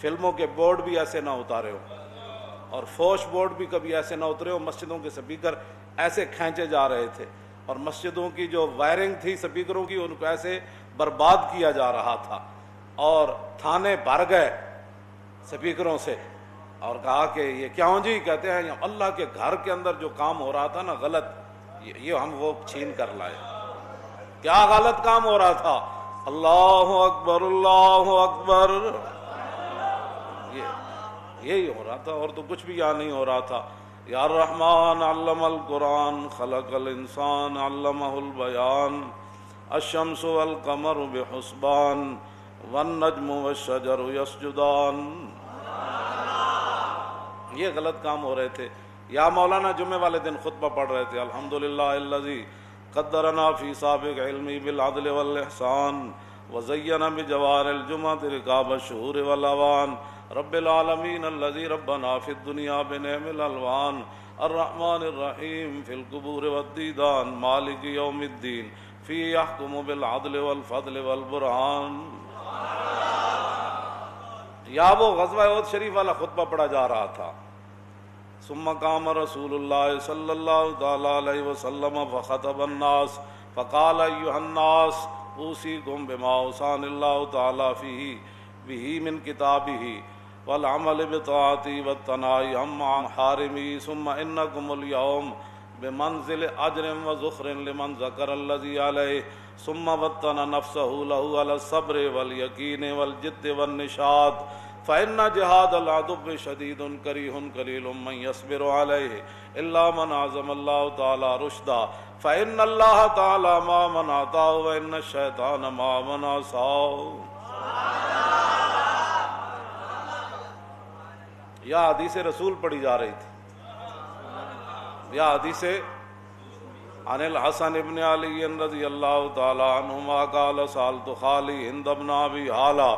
فلموں کے بورڈ بھی ایسے نہ اتارے ہو، اور فوش بورڈ بھی کبھی ایسے نہ اترے ہو، مسجدوں کے سپیکر ایسے کھینچے جا رہے تھے، اور مسجدوں کی جو وائرنگ تھی سپیکروں کی ان کو ایسے برباد کیا جا رہا تھا، اور تھانے بھر گئے سپیکروں سے، اور کہا کہ یہ کیوں جی؟ کہتے ہیں اللہ کے گھر کے اندر جو کام ہو رہا تھا نا غلط، یہ ہم وہ چھین کر لائے۔ کیا غلط کام ہو رہا تھا؟ اللہ اکبر اللہ اکبر، یہی ہو رہا تھا، اور تو کچھ بھی یہاں نہیں ہو رہا تھا۔ یا الرحمن علم القرآن خلق الانسان علمہ البیان الشمس والقمر بحسبان والنجم والشجر یسجدان۔ یہ غلط کام ہو رہے تھے۔ یا مولانا جمعے والے دن خطبہ پڑھ رہے تھے، الحمدللہ الذی قدرنا فی سابق علمی بالعدل والاحسان وزین بجوار الجمعۃ رکاب الشہور والاوان رب العالمین الذی ربنا فی الدنیا بنعم الالوان الرحمن الرحیم فی القبور والدیدان مالک یوم الدین فی یحکم بالعدل والفضل والبرہان۔ یا وہ غزوہ احد شریف والا خطبہ پڑھا جا رہا تھا۔ ثم قام رسول اللہ صلی اللہ تعالی علیہ وسلم فخطب الناس فقال ایھا الناس اوصیکم بما اوصانی اللہ تعالی فیہ بہ من کتابہ والعمل بطاعتی والتناہی عن محارمی ثم انکم اليوم بمنزل اجر وذخر لمن ذکر الذی علیہ ثم وطن نفسہ لہ علی الصبر والیقین والجد والنشاط فإن جہاد العدو شدید کریہ قلیل من یصبر علیہ الا من عزم اللہ تعالی رشدا فإن اللہ تعالی ما من عطاہ وإن الشیطان ما من عصاہ۔ یا حدیث رسول پڑھی جا رہی تھی، یا حدیث عن الحسن ابن علی رضی اللہ تعالی عنہما قال سألت خالی ہند بن ابی حالہ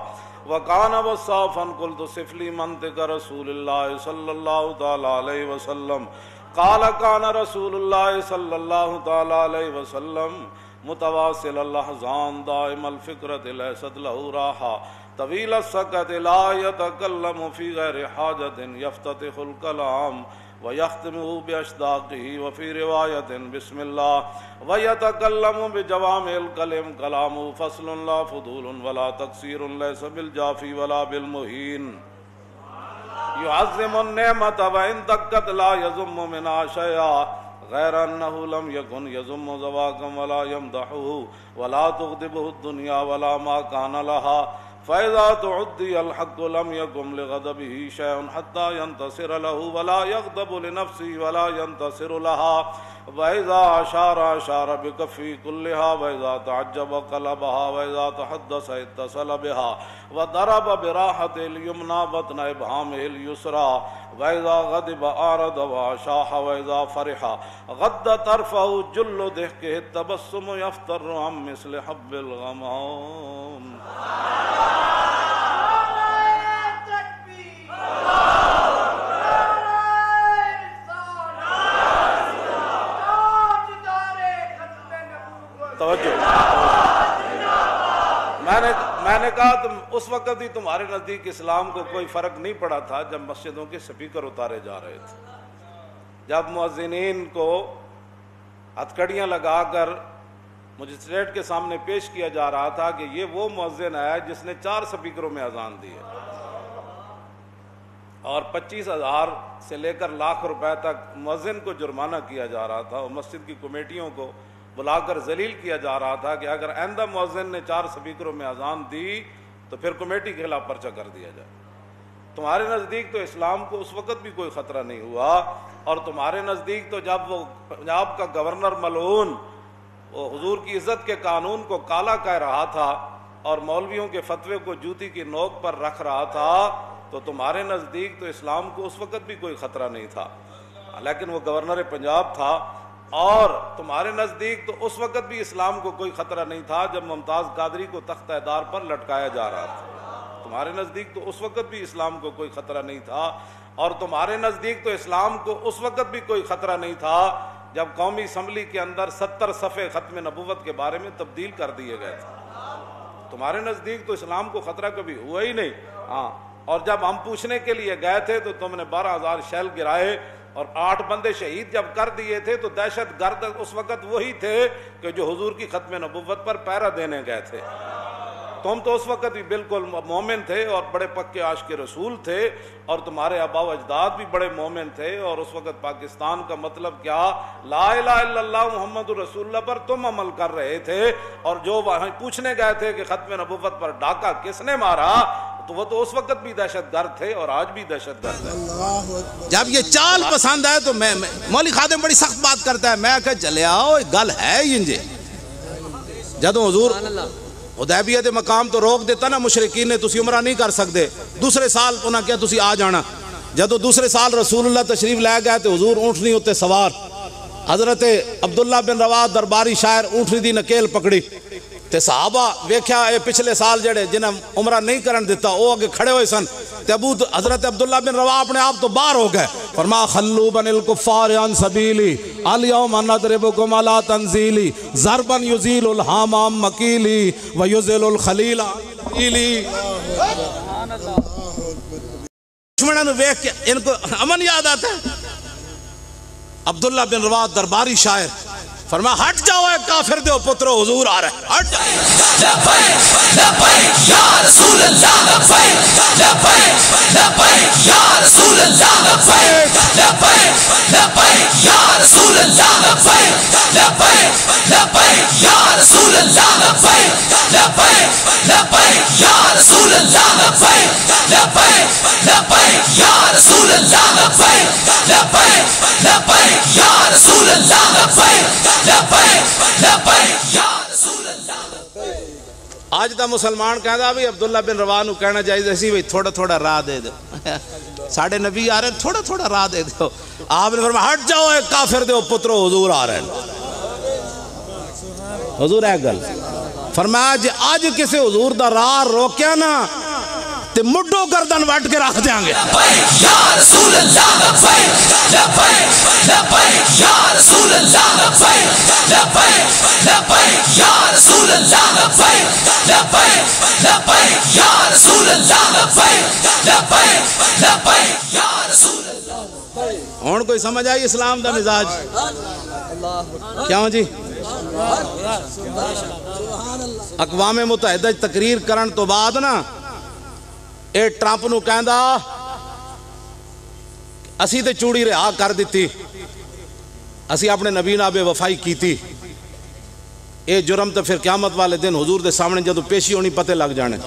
وکان وصافا قلت صف لی منطق رسول اللہ صلی اللہ تعالی علیہ وسلم قال کان رسول اللہ صلی اللہ تعالی علیہ وسلم متواصل الاحزان دائم الفکرۃ لیست لہ راحہ طویل السکت لا یتکلم فی غیر حاجت یفتتح الکلام وَيَخْتِمُهُ بِأَشْدَاقِهِ وَفِي رِوَایَةٍ بِسْمِ اللَّهِ وَيَتَكَلَّمُ بِجَوَامِعِ الْكَلِمِ كَلَامُهُ فَصْلٌ لَا فُضُولٌ وَلَا تَقْصِيرٌ لَيْسَ بِالْجَافِ وَلَا بِالْمُهِينِ يُعَظِّمُ النِّعْمَةَ وَإِنْ دَقَّتْ لَا يَذُمُّ مِنْهَا شَيْئًا غَيْرَ أَنَّهُ لَمْ يَكُنْ يَذُمُّ ذَوَاقًا وَلَا يَمْدَحُهُ وَلَا تُغْضِبُهُ الدُّنْيَا وَلَا مَا كَانَ لَهَا فَإِذَا تُعُدِّيَ الْحَقُّ لَمْ يَكُنْ لِغَضَبِهِ شَيْءٌ حَتَّى يَنْتَصِرَ لَهُ وَلَا يَغْضَبُ لِنَفْسِهِ وَلَا يَنْتَصِرُ لَهَا وَإِذَا أَشَارَ بِكَفِّهِ كُلِّهَا وَإِذَا تَعَجَّبَ قَلَبَهَا وَإِذَا تَحَدَّثَ اتصل بها وَضَرَبَ بِرَاحَةِ الْيُمْنَى بَطْنَ إِبْهَامِهِ الْيُسْرَى وَإِذَا غَضِبَ أَعْرَضَ وَأَشَاحَ وَإِذَا فَرِحَ غَضَّ طَرْفَهُ جُلُّ ضِحْكِهِ التَّبَسُّمُ يَفْتَرُّ عَن مِثْلِ حَبِّ الْغَمَامِ۔ میں نے کہا تم اس وقت ہی تمہارے نزدیک اسلام کو کوئی فرق نہیں پڑا تھا جب مسجدوں کے سپیکر اتارے جا رہے تھے، جب مؤذنین کو ہتھکڑیاں لگا کر مجسٹریٹ کے سامنے پیش کیا جا رہا تھا کہ یہ وہ مؤذن ہے جس نے 4 سپیکروں میں اذان دی ہے، اور 25,000 سے لے کر لاکھ روپے تک مؤذن کو جرمانہ کیا جا رہا تھا، اور مسجد کی کمیٹیوں کو بلا کر ذلیل کیا جا رہا تھا کہ اگر آئندہ مؤذن نے 4 سپیکروں میں اذان دی تو پھر کمیٹی کے خلاف پرچہ کر دیا جائے۔ تمہارے نزدیک تو اسلام کو اس وقت بھی کوئی خطرہ نہیں ہوا، اور تمہارے نزدیک تو جب وہ پنجاب کا گورنر ملعون وہ حضور کی عزت کے قانون کو کالا کہہ رہا تھا اور مولویوں کے فتوے کو جوتی کی نوک پر رکھ رہا تھا، تو تمہارے نزدیک تو اسلام کو اس وقت بھی کوئی خطرہ نہیں تھا، لیکن وہ گورنر پنجاب تھا، اور تمہارے نزدیک تو اس وقت بھی اسلام کو کوئی خطرہ نہیں تھا جب ممتاز قادری کو تختہ دار پر لٹکایا جا رہا تھا، تمہارے نزدیک تو اس وقت بھی اسلام کو کوئی خطرہ نہیں تھا، اور تمہارے نزدیک تو اسلام کو اس وقت بھی کوئی خطرہ نہیں تھا جب قومی اسمبلی کے اندر 70 صفحے ختم نبوت کے بارے میں تبدیل کر دیے گئے تھے، تمہارے نزدیک تو اسلام کو خطرہ کبھی ہوا ہی نہیں۔ ہاں، اور جب ہم پوچھنے کے لیے گئے تھے تو تم نے 12,000 شیل گرائے اور 8 بندے شہید جب کر دیے تھے تو دہشت گرد اس وقت وہی تھے کہ جو حضور کی ختم نبوت پر پہرا دینے گئے تھے. تم تو اس وقت بھی بالکل مومن تھے اور بڑے پکے عاشق رسول تھے اور تمہارے آبا و اجداد بھی بڑے مومن تھے. اور اس وقت پاکستان کا مطلب کیا لا الہ الا اللہ محمد رسول اللہ پر تم عمل کر رہے تھے. اور جو وہاں پوچھنے گئے تھے کہ ختم نبوت پر ڈاکہ کس نے مارا تو وہ تو اس وقت بھی دہشت گرد تھے اور آج بھی دہشت گرد ہے. جب یہ چال پسند ہے تو میں مولوی خادم بڑی سخت بات کرتا ہے. میں کہ چلے آؤ گل ہے انجے جدوں حضور حدیبیہ دے مقام تو روک دیتا نا مشرکین نے تسی عمرہ نہیں کر سکتے. دوسرے سال انہاں کیا تسی آ جانا. جدوں دوسرے سال رسول اللہ تشریف لے گئے تو حضور اونٹنی ہوتے سوار. حضرت عبداللہ بن رواح درباری شاعر اونٹنی دی نکیل پکڑی تے صحابہ ویکھیا اے پچھلے سال جڑے جنہاں عمرہ نہیں کرن دیتا او اگے کھڑے ہوئے سن تے حضرت عبداللہ بن رواح اپنے آپ تو باہر ہو گئے. فرمایا خلو بن الکفار عن سبیلی الیوم نضربکم علی تنزیلی ضربا یزیل الحامام مکیلی ویزل الخلیل علیلی. دشمنوں نے ویکھ کے ان کو امن یاد آتا ہے. عبداللہ بن رواح درباری شاعر فرمایا ہٹ جاؤ اے کافر دیو پترو حضور آ رہے ہیں. ہٹ جاؤ. لبیک لبیک یا رسول اللہ لبیک لبیک لبیک یا رسول اللہ لبیک لبیک لبیک یا رسول اللہ لبیک لبیک لبیک یا رسول اللہ لبیک لبیک لبیک یا رسول اللہ لبیک لبیک لبیک یا رسول اللہ لبیک لبیک لبیک یا رسول اللہ لبیک لبیک لبیک یا رسول اللہ. آج دا مسلمان کہندا بھی عبداللہ بن رواح نو کہنا چاہیے سی بھئی تھوڑا تھوڑا راہ دے دو. ساڑھے نبی آ رہے ہیں تھوڑا تھوڑا راہ دے دو. آپ نے فرمایا ہٹ جاؤ اے کافر دیو پترو حضور آ رہے ہیں. حضور ہے گل فرمایا جی آج کسی حضور دا راہ روکیا نا تے مڈو گردن وٹ کے رکھ دیاں گے. لبیک یا رسول اللہ لبیک لبیک لبیک یا رسول اللہ لبیک لبیک لبیک یا رسول اللہ لبیک لبیک لبیک یا رسول اللہ لبیک لبیک لبیک یا رسول اللہ. ہون کوئی سمجھ آئی اسلام دا مزاج کیا ہوں جی. اقوام متحدہ تقریر کرن تو بعد نا اے ٹرمپ نو کہندا اسی تے چوڑی رہا کر دیتی اسی اپنے نبی نال بے وفائی کیتی. اے جرم تو پھر قیامت والے دن حضور دے سامنے جدو پیشی ہونی پتے لگ جانے.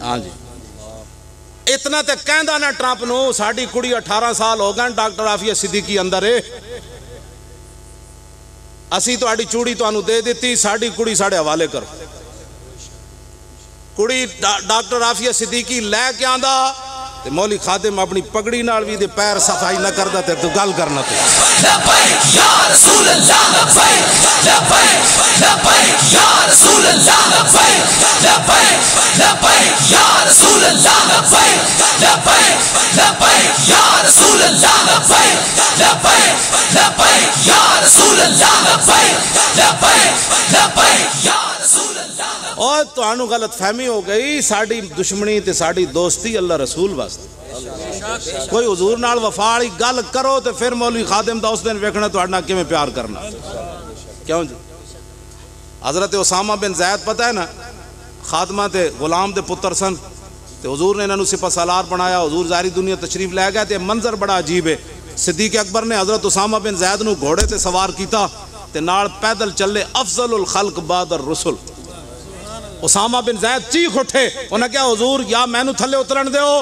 ہاں جی اتنا تے کہندا نا ٹرمپ نو ساڈی کڑی 18 سال ہو گئے ڈاکٹر عافیہ صدیقی اندر ہے اسی تو آڑی چوڑی تو انو دے دیتی ساڑی کڑی ساڑے حوالے کرو. کڑی ڈاکٹر عافیہ صدیقی لے کے آندا تے مولی خادم اپنی پگڑی نال بھی دے پیر صفائی نہ کردا تے تو گل کرنا تے. لبیک یا رسول اللہ لبیک لبیک لبیک یا رسول اللہ لبیک لبیک لبیک یا رسول اللہ لبیک لبیک لبیک یا رسول اللہ لبیک لبیک لبیک یا رسول اللہ لبیک لبیک لبیک یا رسول اللہ. اور تو آنو غلط فہمی ہو گئی ساڑی دشمنی تے ساڑی دوستی اللہ رسول واسطے. کوئی حضور نال وفاڑی گل کرو تے پھر مولوی خادم دا اس دن ویکھنا تو اڑنا کیویں پیار کرنا. کیوں جی حضرت اسامہ بن زید پتہ ہے نا خاتمہ تے غلام دے پتر سن تے حضور نے انہوں سپہ سالار بنایا. حضور ظاہری دنیا تشریف لے گئے تے منظر بڑا عجیب ہے. صدیق اکبر نے حضرت اسامہ بن زید نو گھوڑے تے سوار کیتا تے نال پیدل چلے افضل الخلق بعد الرسل. اسامہ بن زید چیخ اٹھے انہاں کہا حضور یا میں نو تھلے اترن دیو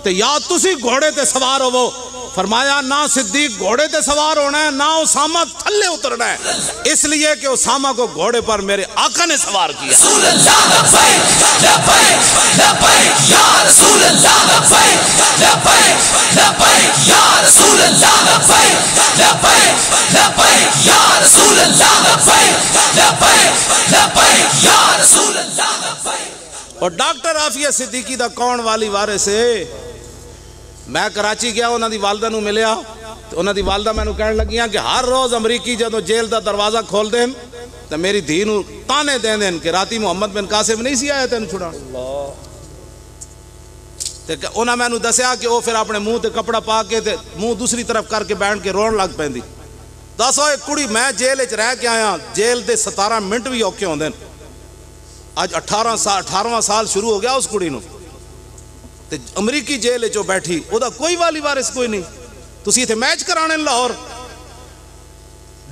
تے یا تسی گھوڑے تے سوار ہو. فرمایا نہ صدیق گھوڑے تے سوار ہونا ہے نہ اسامہ تھلے اترنا ہے اس لیے کہ اسامہ کو گھوڑے پر میرے آقا نے سوار کیا. رسول اللہ لبیک لبیک لبیک یا رسول اللہ لبیک لبیک لبیک یا رسول اللہ لبیک لبیک لبیک یا رسول اللہ لبیک لبیک لبیک یا رسول اللہ لبیک. اور ڈاکٹر عافیہ صدیقی دا کون والی وارث ہے. میں کراچی گیا انہاں دی والدہ نو ملیا تو انہاں دی والدہ میں نو کہنے لگیاں کہ ہر روز امریکی جدو جیل دا دروازہ کھول دین تو میری دھی نو تانے دین دین کہ راتی محمد بن قاسم نہیں سی آیا تین چھڑا تے انہاں مینوں دسیا کہ وہ پھر اپنے منہ تے کپڑا پا کے تے منہ دوسری طرف کر کے بیٹھ کے رون لگ پیندی. دسو ایک کڑی میں جیل وچ رہ کے آیا, جیل دے 17 منٹ بھی اوکھے ہوندے نے. اج 18واں سال شروع ہو گیا اس کڑی نو, تے امریکی جیل وچ بیٹھی, او دا کوئی والی وارث کوئی نہیں. تسی ایتھے میچ کرانے لاہور,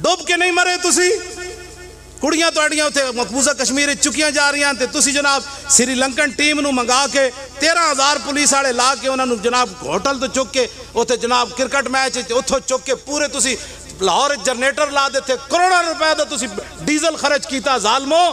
ڈوب کے نہیں مرے تسی. کڑیاں تواڈیاں اوتھے مقبوضہ کشمیر چکیاں جا رہی ہیں تے تسی جناب سری لنکن ٹیم نو منگا کے 13,000 پولیس والے لا کے انہاں نو جناب ہوٹل تو چک کے اوتھے جناب کرکٹ میچ اوتھوں چک کے پورے تسی لاہور جنریٹر لا دیتے, کروڑاں روپے دا تسی ڈیزل خرچ کیتا. ظالمو,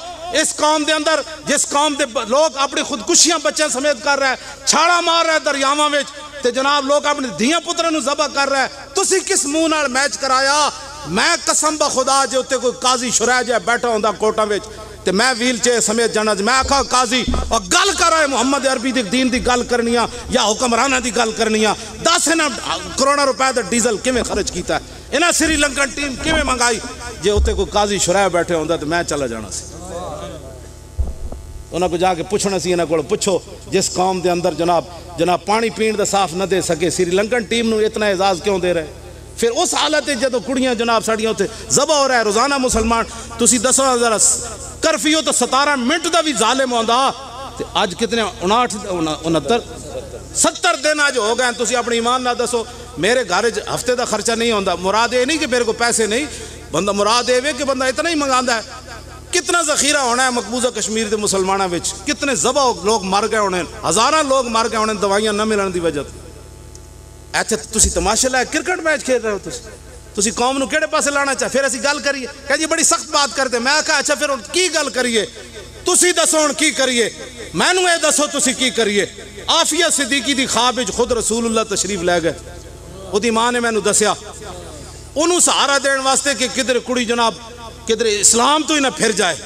اس قوم دے اندر جس قوم دے لوگ اپنی خودکشیاں بچوں سمیت کر رہے ہیں, چھاڑا مار رہے دریاواں وچ, تے جناب لوگ اپنے دھیاں پتراں نو ذبح کر رہے ہیں, تسی کس منہ نال میچ کرایا؟ میں قسم بخدا جے اتنے کوئی قاضی شرح جا بیٹھا ہوندا کوٹاں وچ تے میں ویل چیئر سمیت جانا, میں آکھا قاضی اور گل کر رہا ہے محمد عربی دی دین دی گل کرنی یا حکمرانہ دی گل کرنی, 10 کروڑ روپے دا ڈیزل کیویں خرچ کیتا ہے, انہاں سری لنکن ٹیم کیویں منگائی؟ جے اتنے کوئی قاضی شرح بیٹھے ہوندا تے میں چلا جانا سی. انہاں کو جا کے پوچھنا سی, انہاں کو پوچھو جس قوم دے اندر جناب پانی پین دا صاف نہ دے سکے, سری لنکن ٹیم نو اتنا اعزاز کیوں دے رہے؟ پھر اس حالت جدو کڑیاں جناب ساڑیاں ہوتے ذبح ہو رہا ہے روزانہ مسلمان, تسی دسو ذرا کرفیو تو 17 منٹ دا بھی ظالم ہوندا, آج کتنے 69 70 دن آج ہو گئے. تسی اپنی ایمان نہ دسو میرے گھر ہفتے دا خرچہ نہیں ہوندا. مراد یہ نہیں کہ میرے کو پیسے نہیں, بندہ مراد یہ کہ بندہ اتنا ہی منگاندا ہے. کتنا ذخیرہ ہونا ہے مقبوضہ کشمیر دے مسلمانوں وچ, کتنے ذبح لوگ مر گئے ہونے, ہزاراں لوگ مر گئے ہونے دوائیاں نہ ملن دی وجہ. ایتھے تسی تماشا لائے کرکٹ میچ کھیل رہے ہو, تسی قوم نو کیڑے پاسے لانا چاہ. پھر اسی گل کریے کہ جی بڑی سخت بات کرتے, میں کہا اچھا پھر کی گل کریے, تسی دسو کی کریے, مینوں اے دسو تسی کی کریے. عافیہ صدیقی دی خواب وچ خود رسول اللہ تشریف لے گئے, او دی ماں نے مینوں دسیا انہوں سہارا دین واسطے کہ کدھر کڑی جناب کدھر اسلام تو ہی نہ پھر جائے.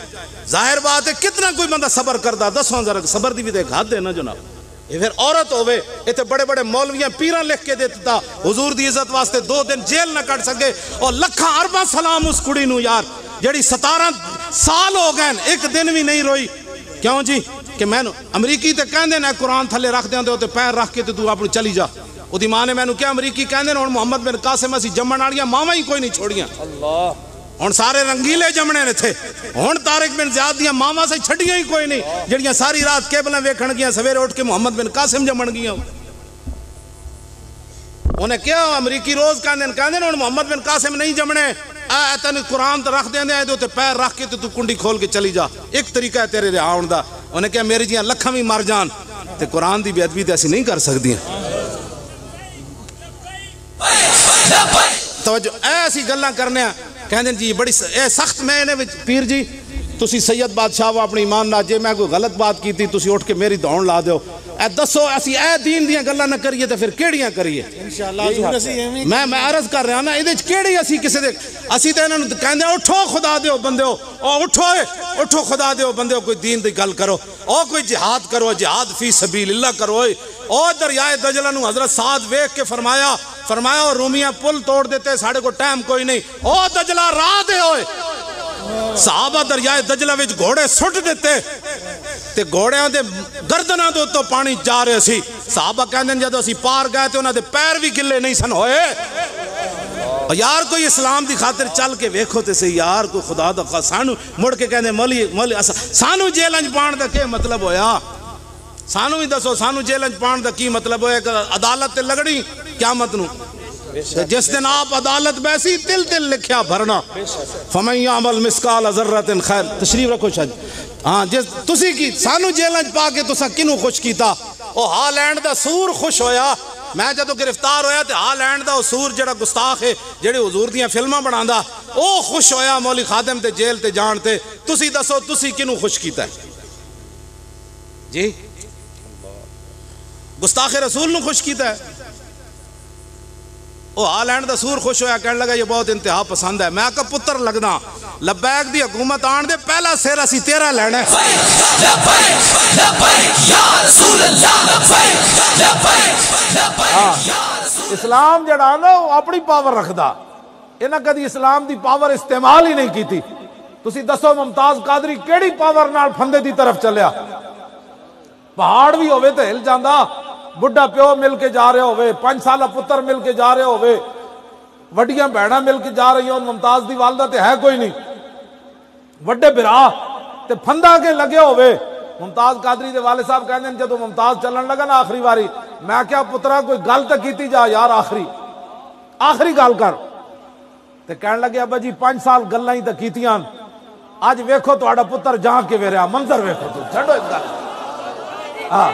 ظاہر بات ہے کتنا کوئی بندہ صبر کردا, دسو ذرا صبر دی بھی تے حد ہے نا جناب. یہ پھر عورت ہوئے ایتھے بڑے بڑے مولویاں پیراں لکھ کے دیتا حضور دی عزت واسطے 2 دن جیل نہ کٹ سکے, اور لکھاں ارباں سلام اس کڑی نو یار جڑی 17 سال ہو گئے ایک دن بھی نہیں روئی. کیوں جی کہ میں امریکی تے کہندے نے قرآن تھلے رکھ دیندے تے پیر رکھ کے تے تو اپنی چلی جا. او دی ماں نے مینوں کیا امریکی کہندے نے ہن محمد بن قاسم اسی جمن والیاں ماواں ہی کوئی نہیں چھوڑیاں. اللہ ہن سارے رنگیلے جمنے نے تھے, ہن طارق بن زیاد دیاں ماواں سے چھڑیاں ہی کوئی نہیں جڑیاں ساری رات کیبلاں ویکھن گیاں سویرے اٹھ کے محمد بن قاسم جمن گیاں. انہیں کیا امریکی روز کہندے ہن محمد بن قاسم نہیں جمنے, تینوں قرآن تے رکھ دیندے تے پیر رکھ کے تو کنڈی کھول کے چلی جا, ایک طریقہ ہے تیرے رہا ہون دا. انہیں کہا میری جیاں لکھاں بھی مر جان تے قرآن دی بے ادبی تے اسی نہیں کر سکدیاں. توجہ ایسی گلاں کرنے ہیں کہندے جی بڑی اے سخت میں نے پیر جی تسی سید بادشاہ وہ اپنی ایمان نہ جے میں کوئی غلط بات کی تھی تسی اٹھ کے میری دوڑ لا دیو. اے دسو اسی اے دین دیاں گلاں نہ کریے تے پھر کیڑیاں کریے؟ انشاءاللہ میں عرض کر رہا نا ادے وچ کیڑی اسی کسے دے اسی تے انہاں نوں کہندے اٹھو خدا دیو بندیو, او اٹھو خدا دیو بندیو, کوئی دین دی گل کرو, او کوئی جہاد کرو, جہاد فی سبیل اللہ کرو. او دریائے دجلہ نو حضرت سعد ویکھ کے فرمایا رومیاں پل توڑ دیتے ساڑھے کو ٹائم کوئی نہیں, او دجلہ راہ دے ہوئے. صحابہ دریائے دجلہ وچ گھوڑے سٹ دیتے تے گھوڑیاں دے گردناں دے تو پانی جا رہے سی. صحابہ کہندے جدوں اسی پار گئے تے انہاں دے پیر بھی گلے نہیں سن ہوئے. یار کوئی اسلام دی خاطر چل کے ویکھو تے سی یار, کوئی خدا دا سانو مڑ کے کہندے مولی سانو جیلنج پان دا کی مطلب ہویا؟ سانو ہی دسو سانو جیلنج پان دا کی مطلب ہویا؟ کہ عدالت تے لگڑی قیامت نو, جس دن آپ عدالت بیسی تل لکھیا بھرنا. فمن یعمل مثقال ذرۃ خیر, تشریف رکھو شاہ. ہاں جس تسی کی سانو جیلنج پا کے تساں کنوں خوش کیتا؟ او ہالینڈ دا سور خوش ہویا. میں جدو گرفتار ہویا تے ہالینڈ دا سور جڑا گستاخ ہے جڑے حضور دیاں فلماں بناندا او خوش ہویا مولی خادم تے جیل تے جان تے. تسی دسو تسی کنوں خوش کیتا ہے جی؟ گستاخ رسول نو خوش کیتا ہے؟ او ہالینڈ دا سور خوش ہویا, کہنے لگا یہ بہت انتہا پسند ہے. میں کہا پتر لگنا لبیک دی حکومت آن دے پہلا سیر اسی تیرا لینا ہے. اسلام جڑا نا وہ اپنی پاور رکھدا, انہاں کدی اسلام دی پاور استعمال ہی نہیں کیتی. تسی دسو ممتاز قادری کیڑی پاور نال پھندے دی طرف چلیا؟ پہاڑ بھی ہوئے تے ہل جاندا, بڑھا پیو مل کے جا رہے ہوئے، 5 سالہ پتر مل کے جا رہے ہوئے، وڈیاں بہناں مل کے جا رہی ہوں، ممتاز دی والدہ تے ہے کوئی نہیں، وڈے برا تے پھندا کے لگے ہوئے۔ ممتاز قادری دے والد صاحب کہندے جدو ممتاز چلن لگا نا آخری واری، میں کیا پترا کوئی گل تے کیتی جا یار، آخری گل کر تے کہن لگے ابا جی 5 سال گلاں ہی تے کیتیاں، اج ویکھو تہاڈا پتر جان کے ویریا منظر ویکھو، تو چھڈو اس گل۔ ہاں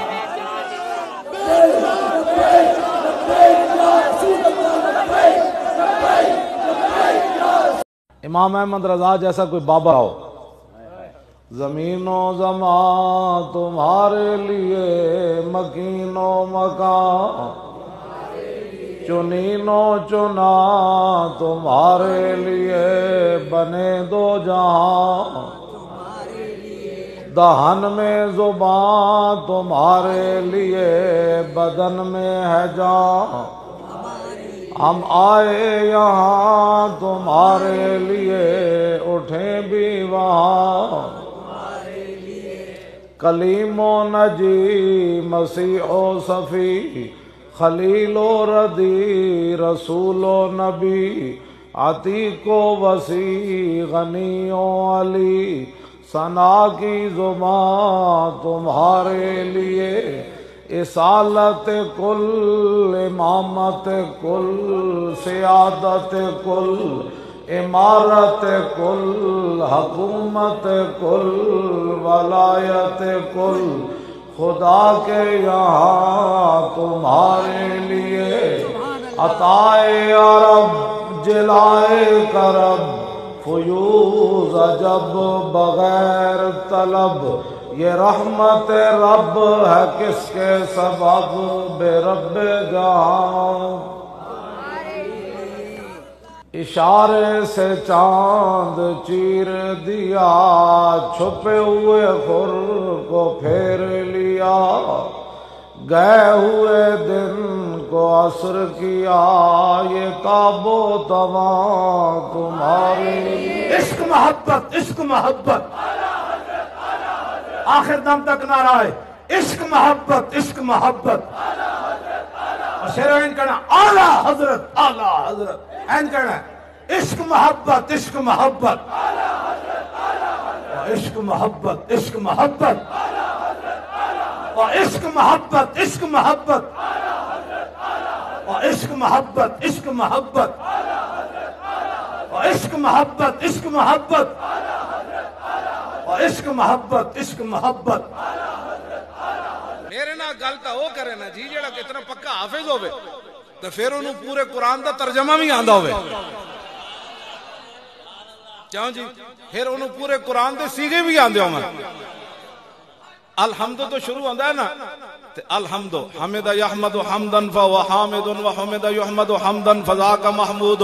امام احمد رضا جیسا کوئی بابا ہو، زمین و زمان تمہارے لیے، مکین و مکان چنین و چنا تمہارے لیے، بنے دو جہاں دہن میں زبان تمہارے لیے، بدن میں ہے جان، ہم آئے یہاں تمہارے لیے، اٹھیں بھی وہاں، کلیم و نجی مسیح و صفی، خلیل و ردی رسول و نبی، عتیق و وسیع غنی و علی، ثنا کی زبان تمہارے لیے، اصالت کل، امامت کل، سیادت کل، امارت کل، حکومت کل، ولایت کل، خدا کے یہاں تمہارے لیے، عطائے عرب جلائے کرب، فیوز عجب بغیر طلب، یہ رحمت رب ہے کس کے سبب، بے رب جہاں، اشارے سے چاند چیر دیا، چھپے ہوئے خور کو پھیر لیا، گئے ہوئے دن کو عصر کیا، یہ تاب و تواں تمہارے، عشق محبت، عشق محبت، آخر دم تک نعرہ ہے عشق محبت، عشق محبت، اور شیرین کہنا اعلیٰ حضرت، اعلیٰ حضرت، این کہنا ہے عشق محبت، عشق محبت، عشق محبت، عشق محبت، عشق محبت، عشق محبت، عشق محبت، عشق محبت، عشق محبت، عشق محبت، عشق محبت، عشق محبت۔ میرے نا گل تا وہ کرے نا جی جڑا کتنا پکا حافظ ہوئے تو پھر انہوں پورے قرآن دا ترجمہ بھی آندہ ہوئے، چاہوں جی پھر انہوں پورے قرآن دے سیغے بھی آندے ہوئے۔ الحمد تو شروع ہوندہ ہے نا، الحمد حمد یحمد حمدن فهو حامد وحمد یحمد حمدن فذاک محمود،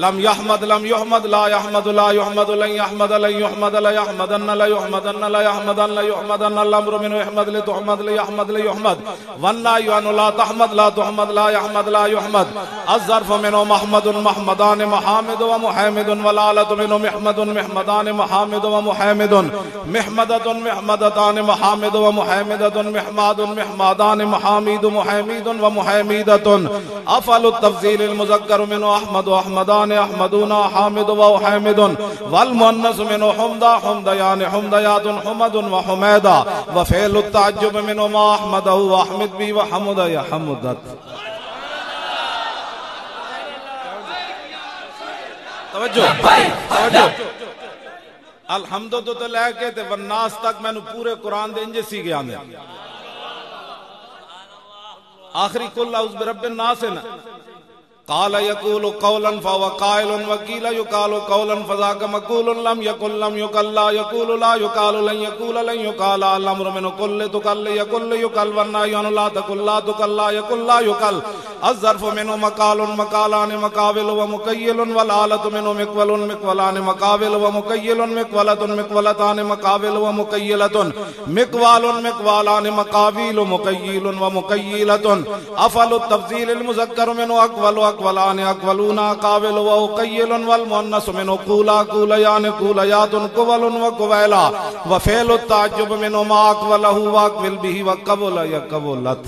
لم یحمد لم یحمد لا یحمد لا یحمد لن یحمد لن یحمد لا یحمدن لا یحمدن لا یحمدن لا یحمدن، الامر من یحمد لتحمد لیحمد لیحمد، والنهی عن لا تحمد لا تحمد لا یحمد لا یحمد، الظرف منه محمد محمدان محامد ومحامد، والآلة منه محمد محمدان محامد ومحامد، محمدة محمدتان محامد ومحامدة محماد محمدان محامد محامد ومحامدة، افعل التفضیل المذکر منه احمد واحمدان احمدون حامد وحامد، والمؤنث منه حمدا حمدیان حمدیات حمد وحمیدہ، وفعل التعجب منه ما احمدہ واحمد بی وحمد یا حمدت۔ توجہ الحمد تو لے کے تے والناس تک میں نے پورے قرآن دے انجے سی گیا میں آخری کل اعوذ برب الناس ہے نا، قال یقول قولا فهو قائل وقیل یقال قولا فذاک مقول، لم یقل لم یقل لا یقول لا یقال لن یقول لن یقال، الامر من کل تقل یقل یقل، والنهی عن لا تقل لا تقل لا یقل لا یقل، الظرف منه مقال مقالان مقابل ومقیل، والآلة منه مقول مقولان مقابل ومقیل، مقولة مقولتان مقابل ومقیلة، مقوال مقوالان مقابل مقیل ومقیلة، افعل التفضیل المذکر منه اقول اقولان اقولون قابل وقیل، والمؤنث منه قولا قولیان قولیات قول وقویلا، وفعل التعجب منه ما اقوله واقبل به وقبل یا قبولت۔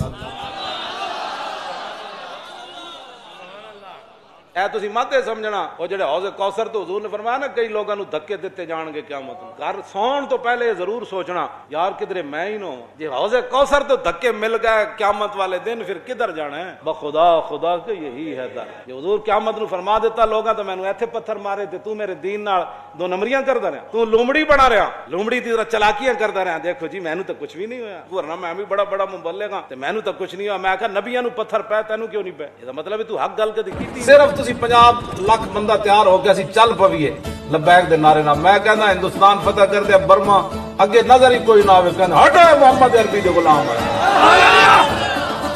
اے تسی مت سمجھنا وہ جڑے حوض کوثر تو حضور نے فرمایا نا کئی لوگوں نو دھکے دیتے جان گے قیامت نو، گھر سون تو پہلے ضرور سوچنا یار کدھر میں ہی نو جی حوض کوثر تو دھکے مل گئے قیامت والے دن پھر کدھر جانا ہے؟ بخدا خدا کہ یہی ہے در جی حضور قیامت نو فرما دیتا لوگاں تو مینوں ایتھے پتھر مارے تے تو میرے دین نال دو نمبریاں کردا رہا، تو لومڑی بنا رہا، لومڑی دی طرح چلاکیاں کردا رہا، دیکھو جی مینوں تو کچھ بھی نہیں ہویا، ورنہ میں بھی بڑا مبلغ ہاں تے مینوں تو کچھ نہیں ہوا، میں کہا نبیاں نو پتھر پے تینوں کیوں نہیں پے؟ یہ مطلب ہے تو حق گل کدی کیتی؟ صرف تسی 50 لاکھ بندہ تیار ہو کے اسی چل پویے لبیک دے نعرے نال، میں کہنا ہندوستان فتح کر دے برما اگے نظر ہی کوئی نہ آوے، کہنا ہٹو محمد عربی دے غلام ہے،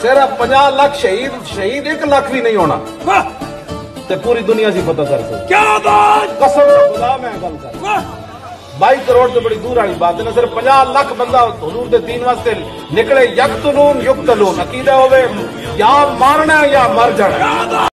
صرف 50 لاکھ شہید 1 لاکھ بھی نہیں ہونا تے پوری دنیا سی فتح کر سکتے، کیا بات قسم خدا میں گل کر 22 کروڑ تو بڑی دور والی بات ہے نا، صرف 50 لاکھ بندہ حضور دے دین واسطے نکلے، یقتلون یقتلون عقیدہ ہوے یا مارنا یا مر جانا۔